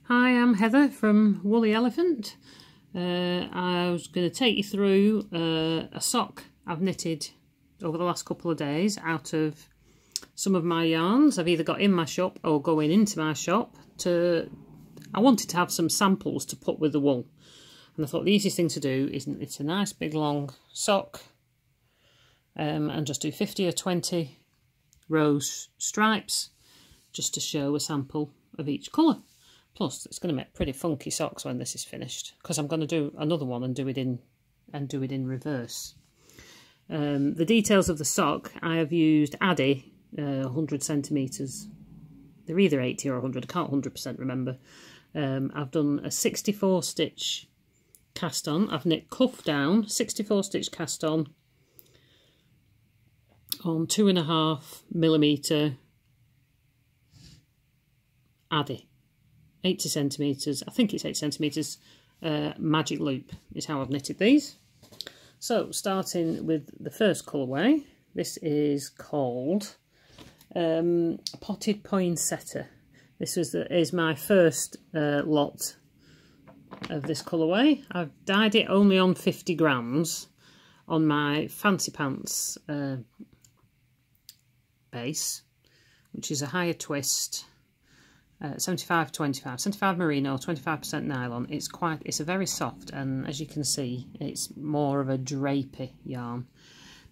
Hi, I'm Heather from Woolly Elephant. I was going to take you through a sock I've knitted over the last couple of days out of some of my yarns I've either got in my shop or going into my shop. I wanted to have some samples to put with the wool, and I thought the easiest thing to do is it's a nice big long sock and just do 50 or 20 rows stripes just to show a sample of each colour. Plus, it's going to make pretty funky socks when this is finished, because I'm going to do another one and do it in reverse. The details of the sock, I have used Addy 100 centimetres. They're either 80 or 100. I can't 100% remember. I've done a 64 stitch cast on. I've knit cuff down, 64 stitch cast on 2.5mm Addy. 80 centimetres, I think it's 8 centimetres, magic loop is how I've knitted these. So starting with the first colourway, this is called Potted Poinsettia. This is my first lot of this colourway. I've dyed it only on 50 grams on my Fancy Pants base, which is a higher twist. 75-25, 75 merino, 25% nylon. It's a very soft, and as you can see, it's more of a drapey yarn.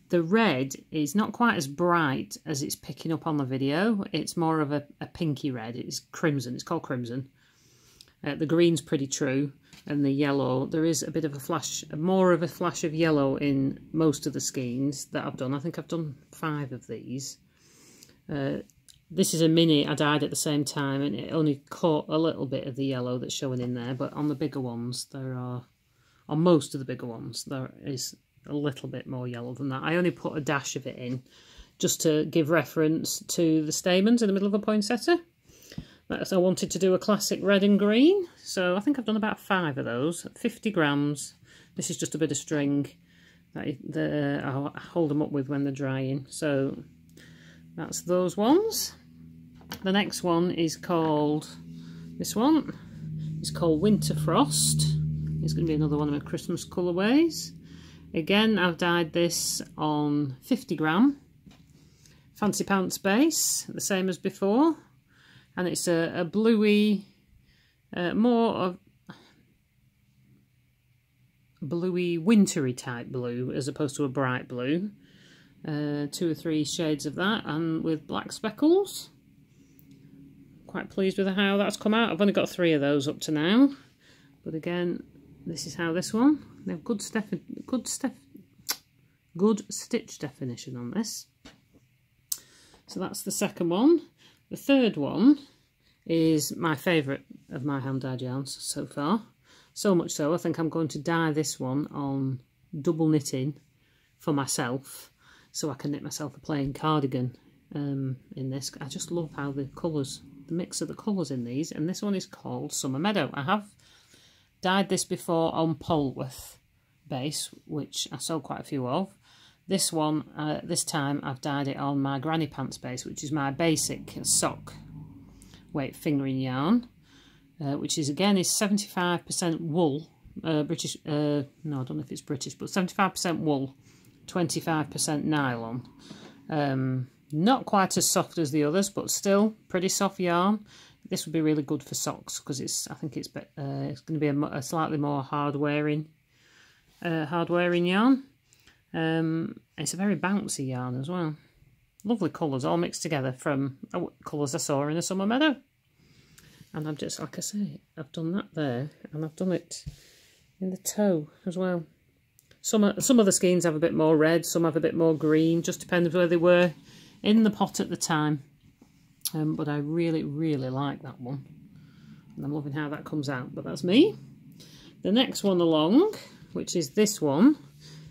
The red is not quite as bright as it's picking up on the video. It's more of a pinky red. It's crimson. It's called crimson. The green's pretty true, and the yellow, there is a bit of a flash, more of a flash of yellow in most of the skeins that I've done. I think I've done 5 of these. This is a mini I dyed at the same time, and it only caught a little bit of the yellow that's showing in there, but on the bigger ones, on most of the bigger ones, there is a little bit more yellow than that. I only put a dash of it in, just to give reference to the stamens in the middle of a poinsettia. I wanted to do a classic red and green, so I think I've done about 5 of those, 50 grams. This is just a bit of string that I'll hold them up with when they're drying, so that's those ones. The next one is called, this one is called Winter Frost. It's going to be another one of my Christmas colourways. Again, I've dyed this on 50 gram Fancy Pants base, the same as before. And it's a bluey, more of bluey wintry type blue as opposed to a bright blue. 2 or 3 shades of that, and with black speckles. Quite pleased with how that's come out. I've only got 3 of those up to now, but again, this is how this one. They have good stitch definition on this. So that's the second one. The third one is my favourite of my hand dyed yarns so far. So much so, I think I'm going to dye this one on double knitting for myself, so I can knit myself a plain cardigan in this. I just love how the colours, the mix of the colours in these, and this one is called Summer Meadow. I have dyed this before on Polwarth base, which I sold quite a few of. This one, this time I've dyed it on my Granny Pants base, which is my basic sock weight fingering yarn, which is again is 75% wool, British, no, I don't know if it's British, but 75% wool, 25% nylon. Not quite as soft as the others, but still pretty soft yarn. This would be really good for socks, because I think it's going to be a slightly more hard wearing yarn. It's a very bouncy yarn as well. Lovely colours all mixed together from colours I saw in a Summer Meadow. And I've just, like I say, I've done that there, and I've done it in the toe as well. Some of the skeins have a bit more red, some have a bit more green, just depends where they were in the pot at the time. But I really, really like that one, and I'm loving how that comes out, but that's me. The next one along, which is this one,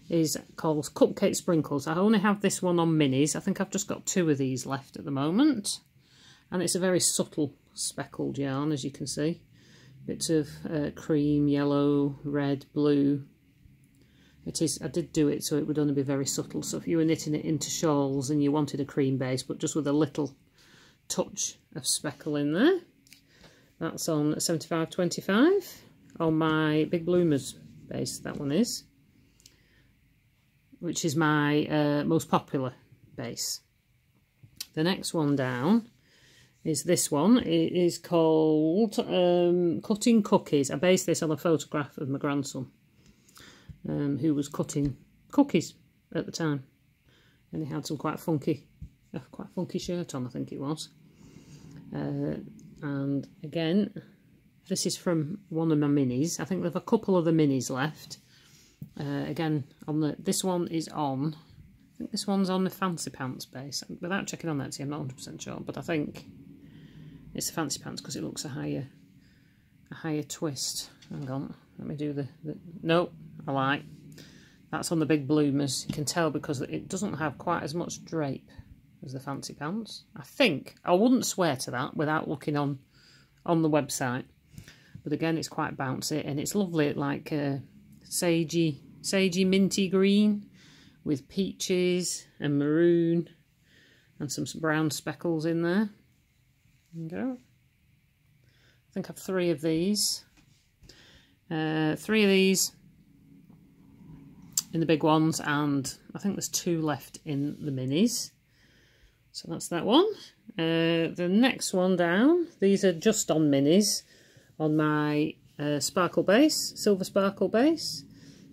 is called Cupcake Sprinkles. I only have this one on minis. I think I've just got 2 of these left at the moment, and it's a very subtle speckled yarn, as you can see. Bits of cream, yellow, red, blue. It is, I did do it so it would only be very subtle, so if you were knitting it into shawls and you wanted a cream base but just with a little touch of speckle in there, That's on 75.25 on my Big Bloomers base, that one is, which is my most popular base. The next one down is this one. It is called Cutting Cookies. I based this on a photograph of my grandson, who was cutting cookies at the time, and he had some quite funky shirt on, I think it was. And again, this is from one of my minis. I think there's a couple of the minis left. Again, this one is on. I think this one's on the Fancy Pants base. Without checking on that, see, I'm not 100% sure, but I think it's the Fancy Pants because it looks a higher twist. Hang on, let me do the no, I lied. That's on the Big Bloomers. You can tell because it doesn't have quite as much drape as the Fancy Pants. I think, I wouldn't swear to that without looking on the website. But again, it's quite bouncy and it's lovely, like sagey minty green with peaches and maroon and some brown speckles in there. There you go. I think I've 3 of these. 3 of these in the big ones, and I think there's 2 left in the minis. So that's that one. The next one down, these are just on minis on my sparkle base, silver sparkle base.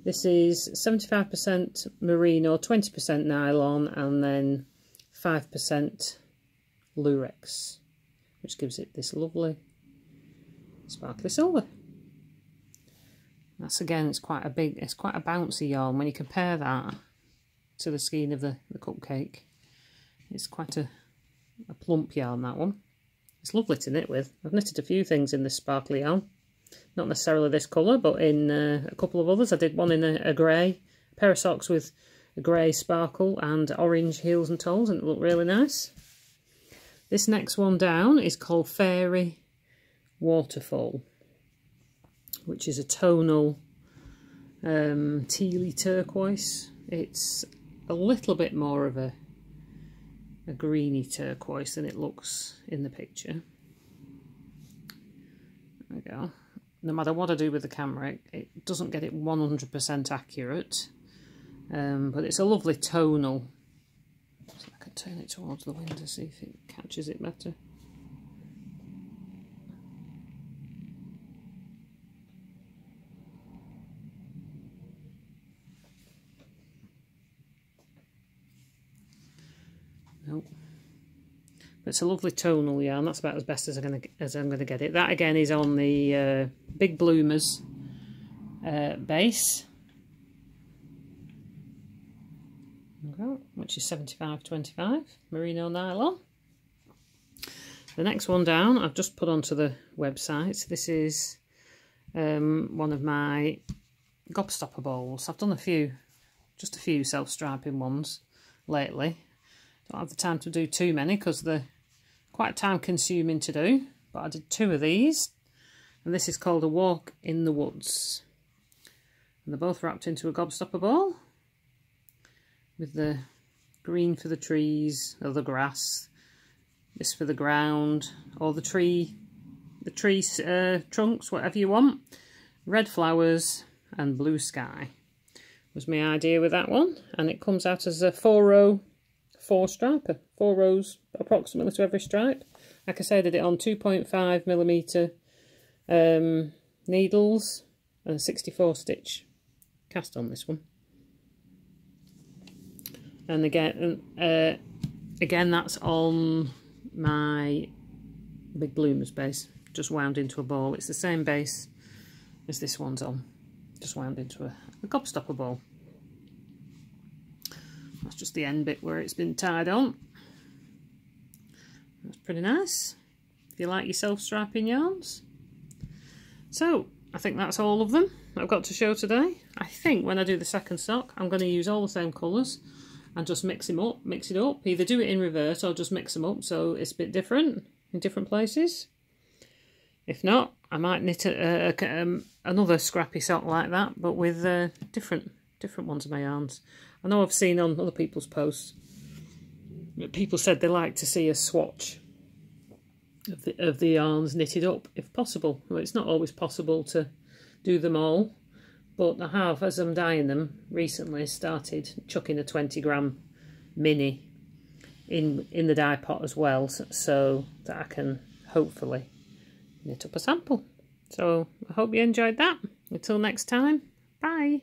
This is 75% merino, 20% nylon, and then 5% lurex, which gives it this lovely sparkly silver. That's, again, it's quite a bouncy yarn. When you compare that to the skein of the Cupcake, it's quite a plump yarn, that one. It's lovely to knit with. I've knitted a few things in this sparkly yarn. Not necessarily this colour, but in a couple of others. I did one in a grey, a pair of socks with a grey sparkle and orange heels and toes, and it looked really nice. This next one down is called Fairy Waterfall, which is a tonal tealy turquoise. It's a little bit more of a greeny turquoise than it looks in the picture. There we go. No matter what I do with the camera, it doesn't get it 100% accurate, but it's a lovely tonal. So I can turn it towards the window to see if it catches it better. Nope. But it's a lovely tonal yarn. That's about as best as I'm gonna get it. That again is on the Big Bloomers base, okay, which is 75.25 merino nylon. The next one down, I've just put onto the website. This is one of my gobstopper bowls. I've done just a few self-striping ones lately. Don't have the time to do too many because they're quite time consuming to do, but I did 2 of these, and this is called A Walk in the Woods, and they're both wrapped into a gobstopper ball with the green for the trees or the grass, this for the ground or the tree trunks, whatever you want, red flowers and blue sky was my idea with that one. And it comes out as a 4-row 4-striper, 4 rows approximately to every stripe. Like I said, I did it on 2.5mm needles and a 64 stitch cast on this one. And again that's on my Big Bloomers base, just wound into a ball. It's the same base as this one's on, just wound into a gobstopper ball. That's just the end bit where it's been tied on. That's pretty nice if you like your self-striping yarns. So I think that's all of them I've got to show today. I think when I do the second stock, I'm going to use all the same colours and just mix it up. Either do it in reverse or just mix them up so it's a bit different in different places. If not, I might knit another scrappy sock like that, but with different ones of my yarns. I know I've seen on other people's posts that people said they like to see a swatch of the yarns knitted up if possible. Well, it's not always possible to do them all, but I have, as I'm dyeing them recently, started chucking a 20-gram mini in the dye pot as well, so that I can hopefully knit up a sample. So I hope you enjoyed that. Until next time, bye.